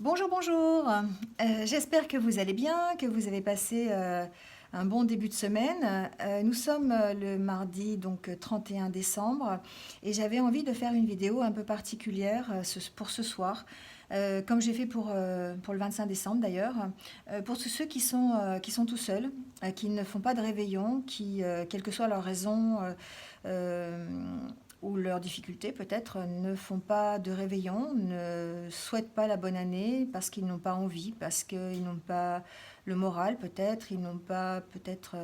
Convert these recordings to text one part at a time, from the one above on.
Bonjour, bonjour. J'espère que vous allez bien, que vous avez passé un bon début de semaine. Nous sommes le mardi, donc 31 décembre, et j'avais envie de faire une vidéo un peu particulière pour ce soir, comme j'ai fait pour le 25 décembre d'ailleurs, pour tous ceux qui sont tout seuls, qui ne font pas de réveillon, qui, quelle que soit leur raison, euh, ou leurs difficultés peut-être, ne font pas de réveillon, ne souhaitent pas la bonne année parce qu'ils n'ont pas envie, parce qu'ils n'ont pas le moral peut-être, ils n'ont pas peut-être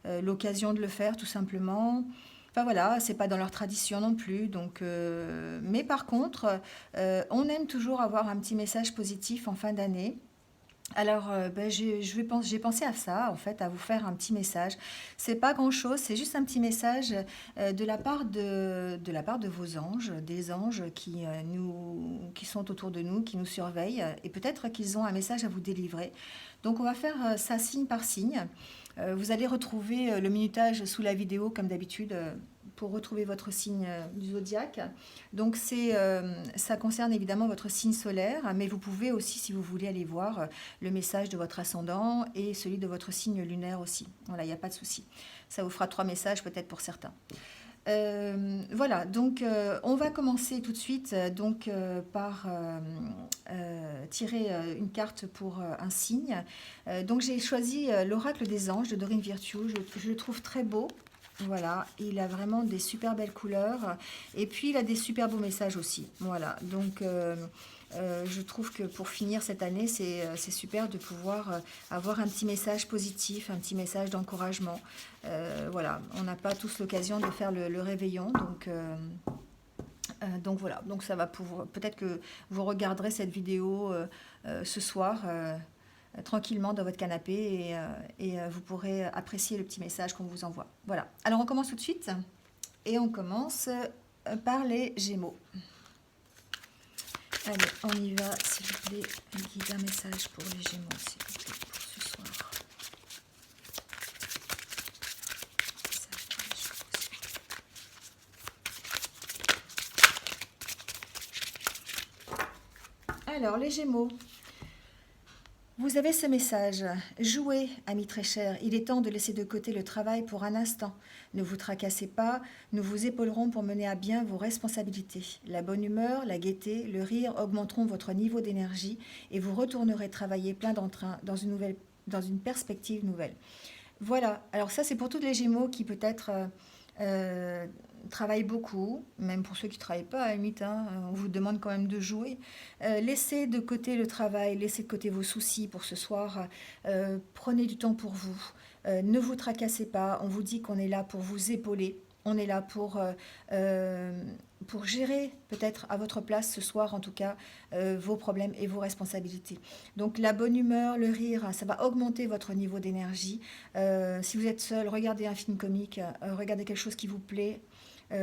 l'occasion de le faire tout simplement. Enfin voilà, c'est pas dans leur tradition non plus. Donc, mais par contre, on aime toujours avoir un petit message positif en fin d'année. Alors, ben, j'ai pensé à ça, en fait, à vous faire un petit message. C'est pas grand-chose, c'est juste un petit message de la part de vos anges, des anges qui sont autour de nous, qui nous surveillent, et peut-être qu'ils ont un message à vous délivrer. Donc, on va faire ça signe par signe. Vous allez retrouver le minutage sous la vidéo, comme d'habitude, pour retrouver votre signe du zodiaque. Donc, ça concerne évidemment votre signe solaire, mais vous pouvez aussi, si vous voulez, aller voir le message de votre ascendant et celui de votre signe lunaire aussi. Voilà, il n'y a pas de souci. Ça vous fera 3 messages peut-être pour certains. Voilà, donc on va commencer tout de suite par tirer une carte pour un signe. Donc j'ai choisi l'oracle des anges de Dorine Virtue. Je le trouve très beau. Voilà, il a vraiment des super belles couleurs et puis il a des super beaux messages aussi. Voilà, donc je trouve que pour finir cette année, c'est super de pouvoir avoir un petit message positif, un petit message d'encouragement. Voilà, on n'a pas tous l'occasion de faire le réveillon, donc voilà, donc ça va pouvoir. Peut-être que vous regarderez cette vidéo ce soir tranquillement dans votre canapé et vous pourrez apprécier le petit message qu'on vous envoie. Voilà, alors on commence tout de suite et on commence par les Gémeaux. Allez, on y va, s'il vous plaît. Un guide, un message pour les Gémeaux, s'il vous plaît, pour ce soir. Message pour les Gémeaux. Alors, les Gémeaux, vous avez ce message. Jouez, amis très chers, il est temps de laisser de côté le travail pour un instant. Ne vous tracassez pas, nous vous épaulerons pour mener à bien vos responsabilités. La bonne humeur, la gaieté, le rire augmenteront votre niveau d'énergie et vous retournerez travailler plein d'entrain dans une perspective nouvelle. Voilà, alors ça c'est pour tous les Gémeaux qui peut-être euh, travaillent beaucoup, même pour ceux qui ne travaillent pas à la limite, hein, on vous demande quand même de jouer. Laissez de côté le travail, laissez de côté vos soucis pour ce soir, prenez du temps pour vous. Ne vous tracassez pas, on vous dit qu'on est là pour vous épauler, on est là pour gérer peut-être à votre place ce soir en tout cas vos problèmes et vos responsabilités. Donc la bonne humeur, le rire, ça va augmenter votre niveau d'énergie. Si vous êtes seul, regardez un film comique, regardez quelque chose qui vous plaît.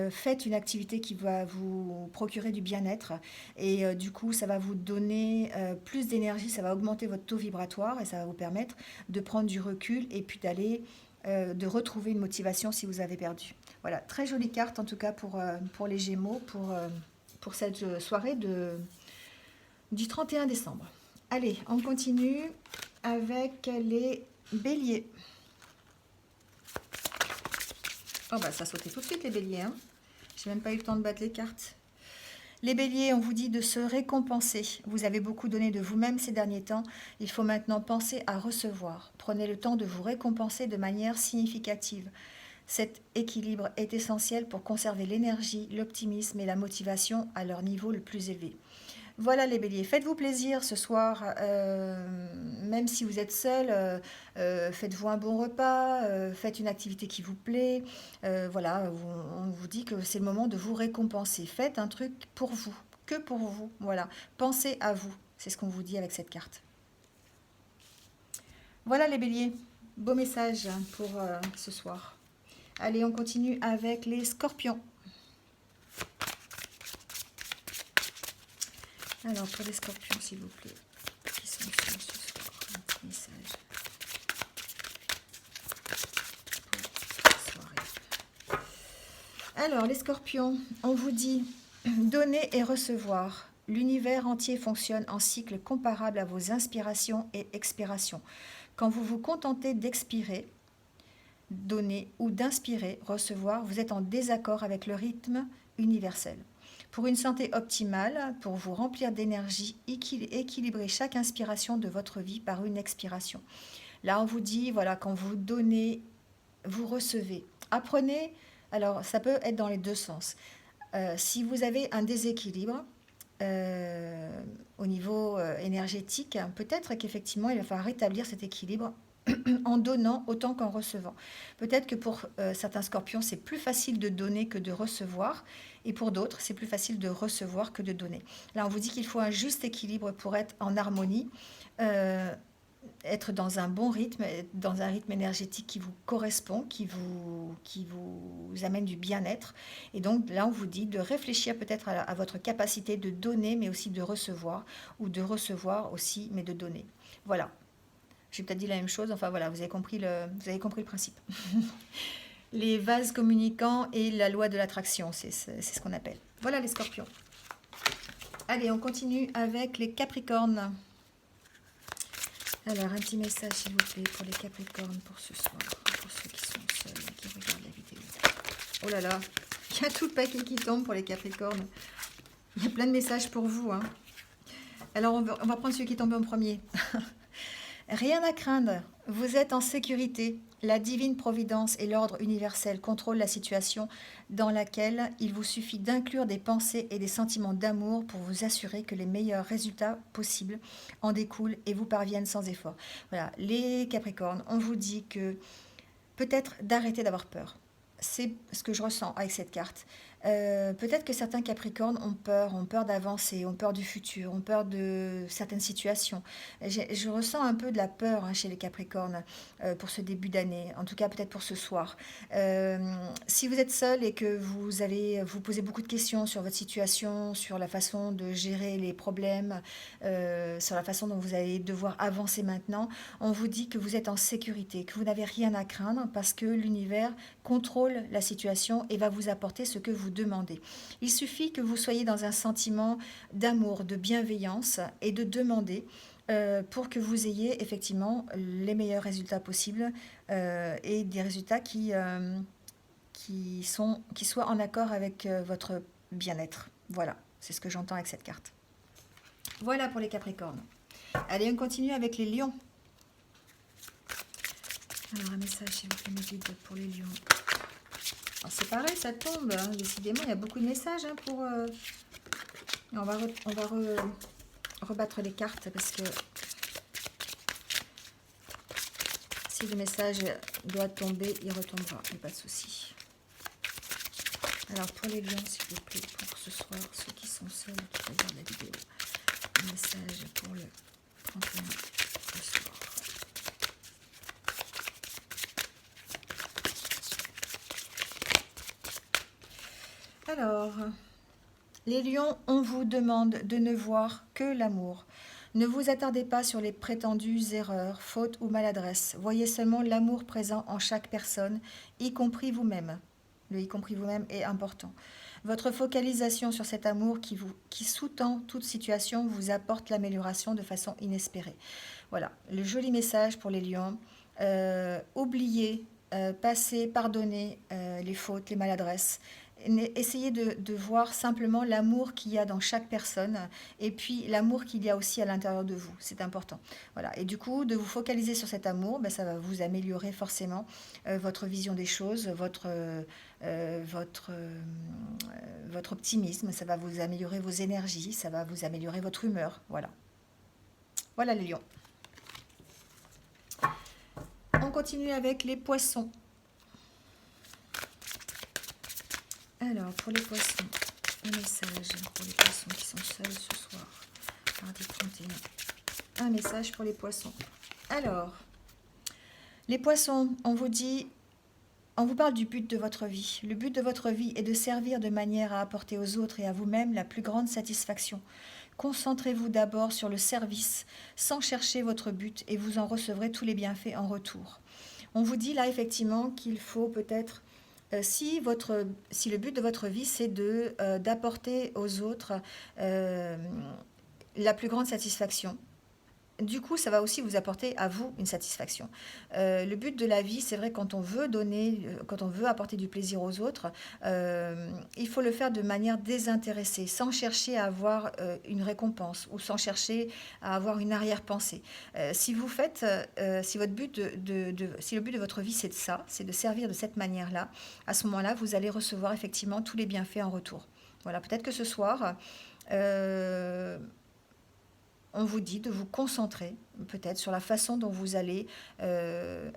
Faites une activité qui va vous procurer du bien-être et du coup ça va vous donner plus d'énergie, ça va augmenter votre taux vibratoire et ça va vous permettre de prendre du recul et puis de retrouver une motivation si vous avez perdu. Voilà, très jolie carte en tout cas pour les Gémeaux, pour cette soirée du 31 décembre. Allez, on continue avec les Béliers. Oh bah ça sautait tout de suite les Béliers, hein. J'ai même pas eu le temps de battre les cartes. Les Béliers, on vous dit de se récompenser. Vous avez beaucoup donné de vous-même ces derniers temps. Il faut maintenant penser à recevoir. Prenez le temps de vous récompenser de manière significative. Cet équilibre est essentiel pour conserver l'énergie, l'optimisme et la motivation à leur niveau le plus élevé. Voilà les béliers, faites-vous plaisir ce soir, même si vous êtes seul, faites-vous un bon repas, faites une activité qui vous plaît. Voilà, on vous dit que c'est le moment de vous récompenser. Faites un truc pour vous, que pour vous. Voilà, pensez à vous, c'est ce qu'on vous dit avec cette carte. Voilà les béliers, beau message pour ce soir. Allez, on continue avec les scorpions. Alors, pour les scorpions, s'il vous plaît, qui sont sur ce soir, un petit message pour cette soirée. Alors, les scorpions, on vous dit donner et recevoir. l'univers entier fonctionne en cycle comparable à vos inspirations et expirations. Quand vous vous contentez d'expirer, donner ou d'inspirer, recevoir, vous êtes en désaccord avec le rythme universel. Pour une santé optimale, pour vous remplir d'énergie, équilibrez chaque inspiration de votre vie par une expiration. Là, on vous dit, voilà, quand vous donnez, vous recevez. Apprenez, alors ça peut être dans les deux sens. Si vous avez un déséquilibre au niveau énergétique, peut-être qu'effectivement, il va falloir rétablir cet équilibre en donnant autant qu'en recevant. Peut-être que pour certains scorpions, c'est plus facile de donner que de recevoir, et pour d'autres, c'est plus facile de recevoir que de donner. Là, on vous dit qu'il faut un juste équilibre pour être en harmonie, euh, être dans un bon rythme, dans un rythme énergétique qui vous correspond, qui vous amène du bien-être. Et donc là, on vous dit de réfléchir peut-être à votre capacité de donner, mais aussi de recevoir, ou de recevoir aussi, mais de donner. Voilà. J'ai peut-être dit la même chose, enfin voilà, vous avez compris le principe. Les vases communicants et la loi de l'attraction, c'est ce qu'on appelle. Voilà les scorpions. Allez, on continue avec les capricornes. Alors, un petit message s'il vous plaît pour les capricornes pour ce soir, pour ceux qui sont seuls et qui regardent la vidéo. Oh là là, il y a tout le paquet qui tombe pour les capricornes. Il y a plein de messages pour vous, hein. Alors, on va prendre celui qui tombe en premier. Rien à craindre, vous êtes en sécurité. La divine providence et l'ordre universel contrôlent la situation dans laquelle il vous suffit d'inclure des pensées et des sentiments d'amour pour vous assurer que les meilleurs résultats possibles en découlent et vous parviennent sans effort. Voilà, les Capricornes, on vous dit que peut-être d'arrêter d'avoir peur. C'est ce que je ressens avec cette carte. Peut-être que certains Capricornes ont peur d'avancer, ont peur du futur, ont peur de certaines situations. Je ressens un peu de la peur chez les Capricornes pour ce début d'année, en tout cas peut-être pour ce soir. Si vous êtes seul et que vous posez beaucoup de questions sur votre situation, sur la façon de gérer les problèmes, sur la façon dont vous allez devoir avancer maintenant, on vous dit que vous êtes en sécurité, que vous n'avez rien à craindre parce que l'univers contrôle la situation et va vous apporter ce que vous demandez. Il suffit que vous soyez dans un sentiment d'amour, de bienveillance et de demander pour que vous ayez effectivement les meilleurs résultats possibles et des résultats qui soient en accord avec votre bien-être. Voilà, c'est ce que j'entends avec cette carte. Voilà pour les Capricornes. Allez, on continue avec les Lions. Alors, un message, s'il vous plaît, mes guides, pour les Lions. Alors, c'est pareil, ça tombe. Hein. Décidément, il y a beaucoup de messages pour... On va rebattre les cartes parce que si le message doit tomber, il retombera. Il n'y a pas de souci. Alors, pour les Lions, s'il vous plaît, pour ce soir, ceux qui sont seuls, qui regardent la vidéo, un message pour le 31 ce soir. Alors, les lions, on vous demande de ne voir que l'amour. Ne vous attardez pas sur les prétendues erreurs, fautes ou maladresses. Voyez seulement l'amour présent en chaque personne, y compris vous-même. Le y compris vous-même est important. Votre focalisation sur cet amour qui sous-tend toute situation vous apporte l'amélioration de façon inespérée. Voilà, le joli message pour les lions. Oubliez, passez, pardonnez les fautes, les maladresses. Essayez de voir simplement l'amour qu'il y a dans chaque personne et puis l'amour qu'il y a aussi à l'intérieur de vous. C'est important. Voilà. Et du coup, de vous focaliser sur cet amour, ça va vous améliorer forcément votre vision des choses, votre optimisme, ça va vous améliorer vos énergies, ça va vous améliorer votre humeur. Voilà. Voilà les lions. On continue avec les poissons. Alors, pour les poissons, un message pour les poissons qui sont seuls ce soir, mardi 31. Un message pour les poissons. Alors, les poissons, on vous parle du but de votre vie. Le but de votre vie est de servir de manière à apporter aux autres et à vous-même la plus grande satisfaction. Concentrez-vous d'abord sur le service, sans chercher votre but, et vous en recevrez tous les bienfaits en retour. On vous dit là effectivement qu'il faut peut-être si le but de votre vie, c'est d'apporter aux autres euh, la plus grande satisfaction, du coup, ça va aussi vous apporter à vous une satisfaction. Le but de la vie, c'est vrai, quand on veut donner, quand on veut apporter du plaisir aux autres, il faut le faire de manière désintéressée, sans chercher à avoir une récompense ou sans chercher à avoir une arrière-pensée. Si vous faites, si votre but si le but de votre vie c'est de ça, c'est de servir de cette manière-là, à ce moment-là, vous allez recevoir effectivement tous les bienfaits en retour. Voilà, peut-être que ce soir, euh, on vous dit de vous concentrer peut-être sur la façon dont vous allez euh,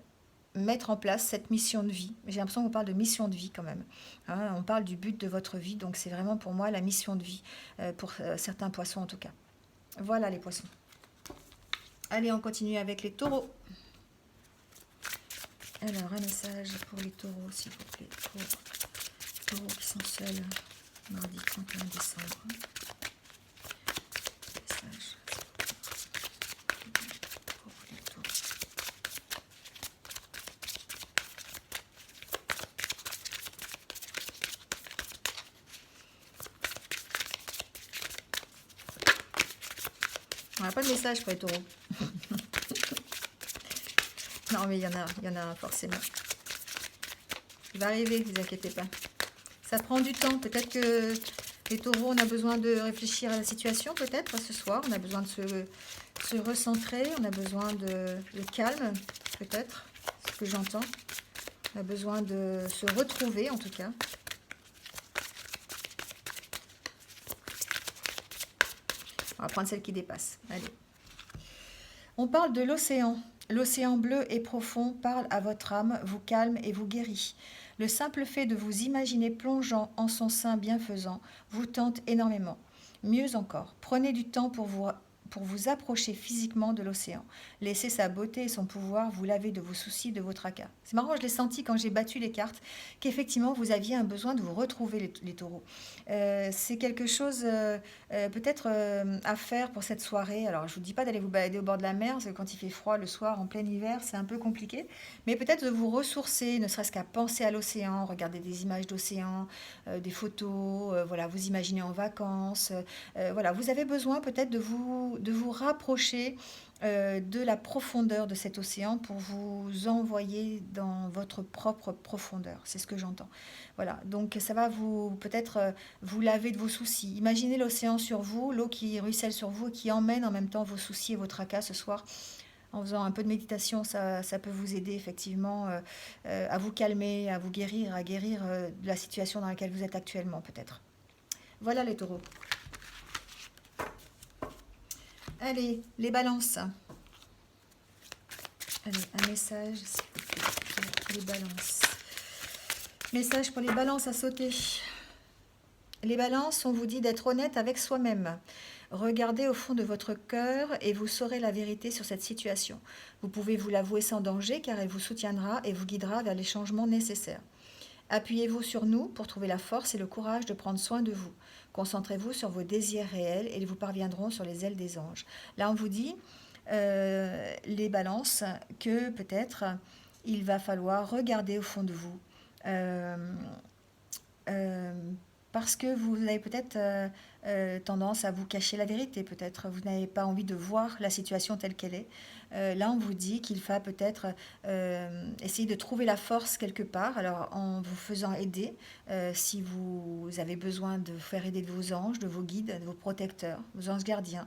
mettre en place cette mission de vie. J'ai l'impression qu'on parle de mission de vie quand même. Hein, on parle du but de votre vie, donc c'est vraiment pour moi la mission de vie, pour certains poissons en tout cas. Voilà les poissons. Allez, on continue avec les taureaux. Alors, un message pour les taureaux, s'il vous plaît. Pour les taureaux qui sont seuls, mardi 31 décembre. Message. On n'a pas de message pour les taureaux. Non, mais il y en a forcément. Il va arriver, ne vous inquiétez pas. Ça prend du temps. Peut-être que les taureaux, on a besoin de réfléchir à la situation, peut-être, ce soir. On a besoin de se recentrer. On a besoin de calme, peut-être, ce que j'entends. On a besoin de se retrouver, en tout cas. On va prendre celle qui dépasse. Allez. On parle de l'océan. L'océan bleu et profond parle à votre âme, vous calme et vous guérit. Le simple fait de vous imaginer plongeant en son sein bienfaisant vous tente énormément. Mieux encore, prenez du temps pour vous approcher physiquement de l'océan. Laissez sa beauté et son pouvoir vous laver de vos soucis, de vos tracas. C'est marrant, je l'ai senti quand j'ai battu les cartes, qu'effectivement vous aviez un besoin de vous retrouver les taureaux. C'est quelque chose peut-être à faire pour cette soirée. Alors je ne vous dis pas d'aller vous balader au bord de la mer, parce que quand il fait froid le soir en plein hiver, c'est un peu compliqué. Mais peut-être de vous ressourcer, ne serait-ce qu'à penser à l'océan, regarder des images d'océan, des photos, voilà, vous imaginez en vacances. Voilà, vous avez besoin peut-être de vous rapprocher de la profondeur de cet océan pour vous envoyer dans votre propre profondeur. C'est ce que j'entends. Voilà, donc ça va vous peut-être vous laver de vos soucis. Imaginez l'océan sur vous, l'eau qui ruisselle sur vous et qui emmène en même temps vos soucis et vos tracas ce soir. En faisant un peu de méditation, ça peut vous aider effectivement à vous calmer, à vous guérir, à guérir de la situation dans laquelle vous êtes actuellement peut-être. Voilà les taureaux. Allez, les balances. Allez, un message pour les balances. Message pour les balances à sauter. Les balances, on vous dit d'être honnête avec soi-même. Regardez au fond de votre cœur et vous saurez la vérité sur cette situation. Vous pouvez vous l'avouer sans danger car elle vous soutiendra et vous guidera vers les changements nécessaires. Appuyez-vous sur nous pour trouver la force et le courage de prendre soin de vous. Concentrez-vous sur vos désirs réels et ils vous parviendront sur les ailes des anges. Là, on vous dit, les balances, que peut-être il va falloir regarder au fond de vous. Euh, euh, Parce que vous avez peut-être tendance à vous cacher la vérité, peut-être vous n'avez pas envie de voir la situation telle qu'elle est. Là, on vous dit qu'il va peut-être essayer de trouver la force quelque part, alors en vous faisant aider, si vous avez besoin de vous faire aider de vos anges, de vos guides, de vos protecteurs, vos anges gardiens.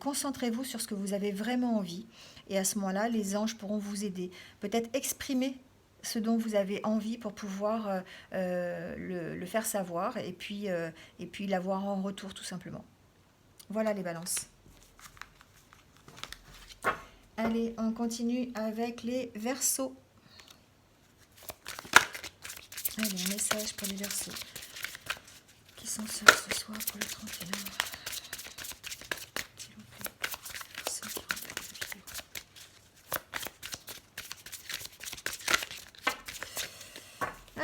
Concentrez-vous sur ce que vous avez vraiment envie, et à ce moment-là, les anges pourront vous aider. Peut-être exprimer ce dont vous avez envie pour pouvoir le faire savoir et puis l'avoir en retour tout simplement. Voilà les balances. Allez, on continue avec les verseaux. Allez, un message pour les verseaux qui sont seuls ce soir pour le 31. S'il vous plaît. Verseaux qui regardent la vidéo.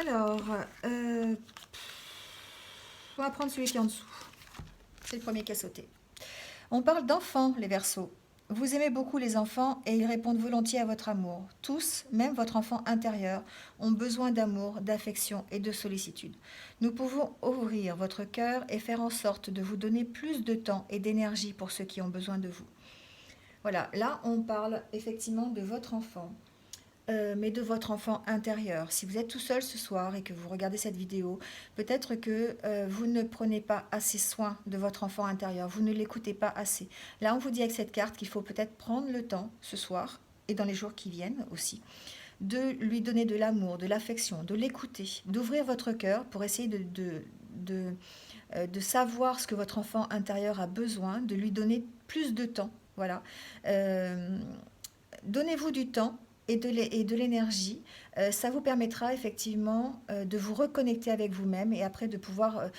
Alors, on va prendre celui qui est en dessous. C'est le premier qui a sauté. On parle d'enfants, les verseaux. Vous aimez beaucoup les enfants et ils répondent volontiers à votre amour. Tous, même votre enfant intérieur, ont besoin d'amour, d'affection et de sollicitude. Nous pouvons ouvrir votre cœur et faire en sorte de vous donner plus de temps et d'énergie pour ceux qui ont besoin de vous. Voilà, là on parle effectivement de votre enfant, mais de votre enfant intérieur. Si vous êtes tout seul ce soir et que vous regardez cette vidéo, peut-être que vous ne prenez pas assez soin de votre enfant intérieur, vous ne l'écoutez pas assez. Là, on vous dit avec cette carte qu'il faut peut-être prendre le temps ce soir et dans les jours qui viennent aussi, de lui donner de l'amour, de l'affection, de l'écouter, d'ouvrir votre cœur pour essayer de savoir ce que votre enfant intérieur a besoin, de lui donner plus de temps. Voilà. Euh, Donnez-vous du temps et de l'énergie. Ça vous permettra effectivement de vous reconnecter avec vous-même et après de pouvoir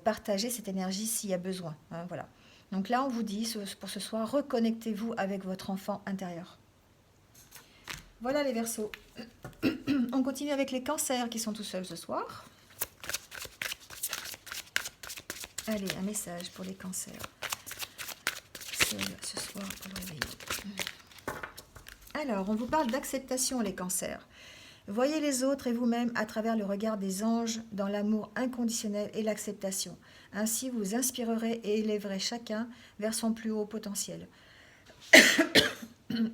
partager cette énergie s'il y a besoin. Hein, voilà. Donc là, on vous dit pour ce soir, reconnectez-vous avec votre enfant intérieur. Voilà les Verseaux. On continue avec les Cancers qui sont tout seuls ce soir. Allez, un message pour les Cancers. Seuls ce soir pour le réveil. Alors, on vous parle d'acceptation, les Cancers. Voyez les autres et vous-même à travers le regard des anges dans l'amour inconditionnel et l'acceptation. Ainsi, vous inspirerez et élèverez chacun vers son plus haut potentiel.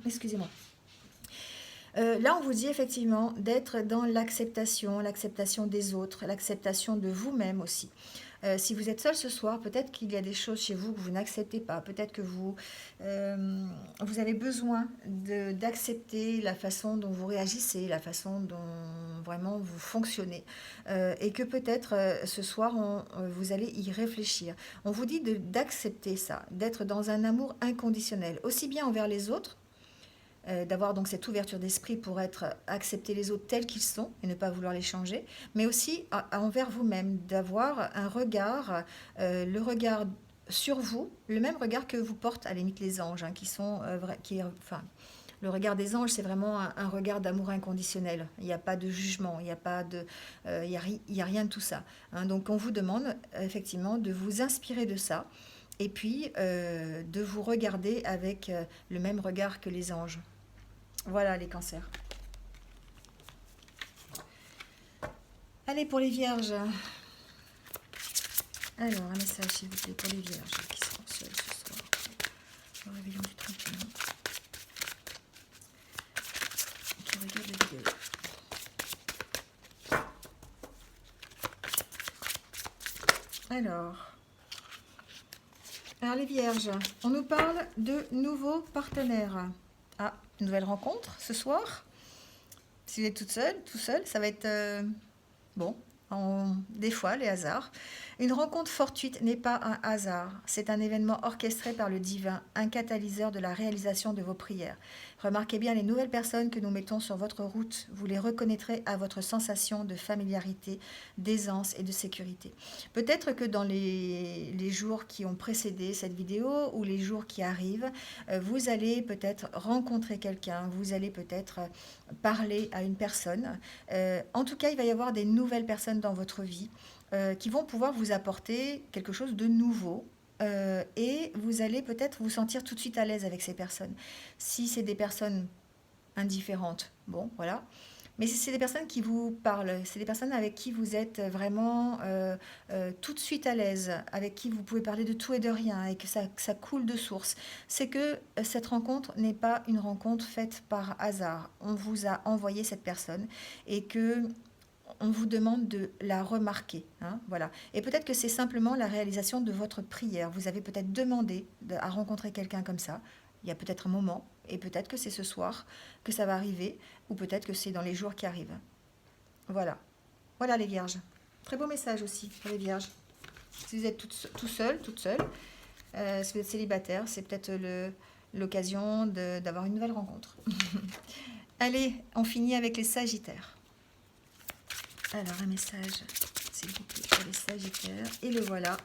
Excusez-moi. Là, on vous dit effectivement d'être dans l'acceptation des autres, l'acceptation de vous-même aussi. Si vous êtes seul ce soir, peut-être qu'il y a des choses chez vous que vous n'acceptez pas. Peut-être que vous avez besoin d'accepter la façon dont vous réagissez, la façon dont vraiment vous fonctionnez. Et que peut-être ce soir, vous allez y réfléchir. On vous dit d'accepter ça, d'être dans un amour inconditionnel, aussi bien envers les autres, d'avoir donc cette ouverture d'esprit pour accepter les autres tels qu'ils sont et ne pas vouloir les changer, mais aussi envers vous-même, d'avoir un regard, le regard sur vous, le même regard que vous portent à la limite les anges, hein, le regard des anges, c'est vraiment un regard d'amour inconditionnel. Il n'y a pas de jugement, il n'y a pas de, il y a rien de tout ça. Hein. Donc on vous demande effectivement de vous inspirer de ça et puis de vous regarder avec le même regard que les anges. Voilà les Cancers. Allez, pour les Vierges. Alors, un message, s'il vous plaît, pour les Vierges qui seront seules ce soir. Le réveillon du 31. Qui regarde la vidéo. Alors, les Vierges, on nous parle de nouveaux partenaires. Ah, une nouvelle rencontre ce soir. Si vous êtes toute seule, tout seul, ça va être bon. Des fois, les hasards. Une rencontre fortuite n'est pas un hasard. C'est un événement orchestré par le divin, un catalyseur de la réalisation de vos prières. Remarquez bien les nouvelles personnes que nous mettons sur votre route. Vous les reconnaîtrez à votre sensation de familiarité, d'aisance et de sécurité. Peut-être que dans les jours qui ont précédé cette vidéo ou les jours qui arrivent, vous allez peut-être rencontrer quelqu'un, vous allez peut-être parler à une personne. En tout cas, il va y avoir des nouvelles personnes dans votre vie qui vont pouvoir vous apporter quelque chose de nouveau. Et vous allez peut-être vous sentir tout de suite à l'aise avec ces personnes. Si c'est des personnes indifférentes, bon, voilà. Mais si c'est des personnes qui vous parlent, c'est des personnes avec qui vous êtes vraiment tout de suite à l'aise, avec qui vous pouvez parler de tout et de rien, et que ça coule de source, c'est que cette rencontre n'est pas une rencontre faite par hasard. On vous a envoyé cette personne et que on vous demande de la remarquer. Hein, voilà. Et peut-être que c'est simplement la réalisation de votre prière. Vous avez peut-être demandé à rencontrer quelqu'un comme ça. Il y a peut-être un moment, et peut-être que c'est ce soir que ça va arriver, ou peut-être que c'est dans les jours qui arrivent. Voilà. Voilà les Vierges. Très beau message aussi pour les Vierges. Si vous êtes tout seul, toute seule, si vous êtes célibataire, c'est peut-être l'occasion d'avoir une nouvelle rencontre. Allez, on finit avec les Sagittaires. Alors, un message, s'il vous plaît, pour les Sagittaires. Et le voilà.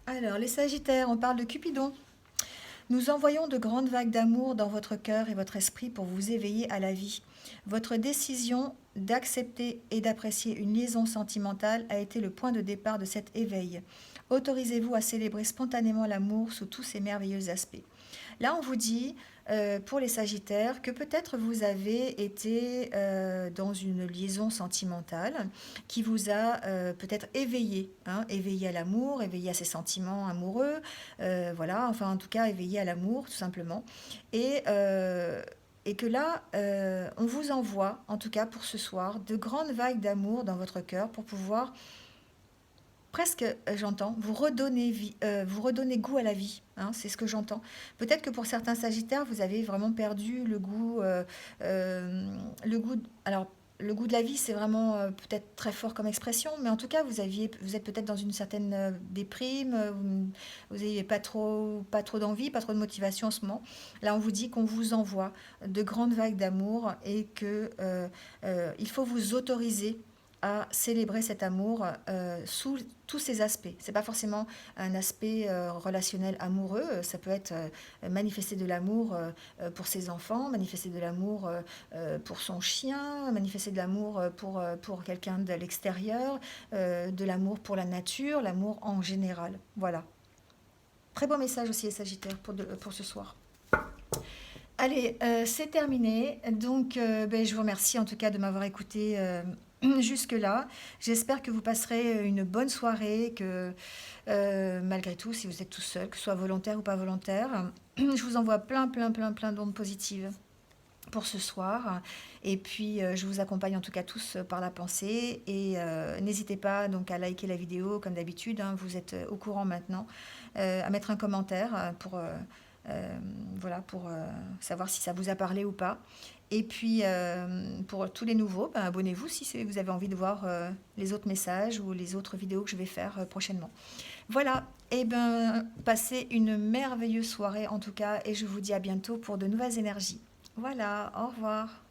Alors, les Sagittaires, on parle de Cupidon. Nous envoyons de grandes vagues d'amour dans votre cœur et votre esprit pour vous éveiller à la vie. Votre décision d'accepter et d'apprécier une liaison sentimentale a été le point de départ de cet éveil. Autorisez-vous à célébrer spontanément l'amour sous tous ses merveilleux aspects. Là, on vous dit, pour les Sagittaires, que peut-être vous avez été dans une liaison sentimentale qui vous a peut-être éveillé, hein, éveillé à l'amour, éveillé à ses sentiments amoureux, voilà, enfin en tout cas éveillé à l'amour tout simplement. Et, euh, et que là, on vous envoie, en tout cas pour ce soir, de grandes vagues d'amour dans votre cœur pour pouvoir presque, j'entends, vous redonner goût à la vie, hein, c'est ce que j'entends. Peut-être que pour certains Sagittaires, vous avez vraiment perdu le goût, alors le goût de la vie, c'est vraiment peut-être très fort comme expression, mais en tout cas, vous êtes peut-être dans une certaine déprime, vous n'avez pas trop d'envie, pas trop de motivation en ce moment. Là, on vous dit qu'on vous envoie de grandes vagues d'amour et que il faut vous autoriser à célébrer cet amour sous tous ses aspects. C'est pas forcément un aspect relationnel amoureux, ça peut être manifester de l'amour pour ses enfants, manifester de l'amour pour son chien, manifester de l'amour pour quelqu'un de l'extérieur, de l'amour pour la nature, l'amour en général. Voilà. Très beau message aussi les Sagittaires pour ce soir. Allez, c'est terminé. Donc, je vous remercie en tout cas de m'avoir écouté jusque-là. J'espère que vous passerez une bonne soirée, que malgré tout, si vous êtes tout seul, que ce soit volontaire ou pas volontaire, je vous envoie plein d'ondes positives pour ce soir. Et puis, je vous accompagne en tout cas tous par la pensée. Et n'hésitez pas donc à liker la vidéo comme d'habitude, hein, vous êtes au courant maintenant, à mettre un commentaire euh, voilà, pour savoir si ça vous a parlé ou pas. Et puis, pour tous les nouveaux, abonnez-vous si vous avez envie de voir les autres messages ou les autres vidéos que je vais faire prochainement. Voilà, et passez une merveilleuse soirée en tout cas, et je vous dis à bientôt pour de nouvelles énergies. Voilà, au revoir.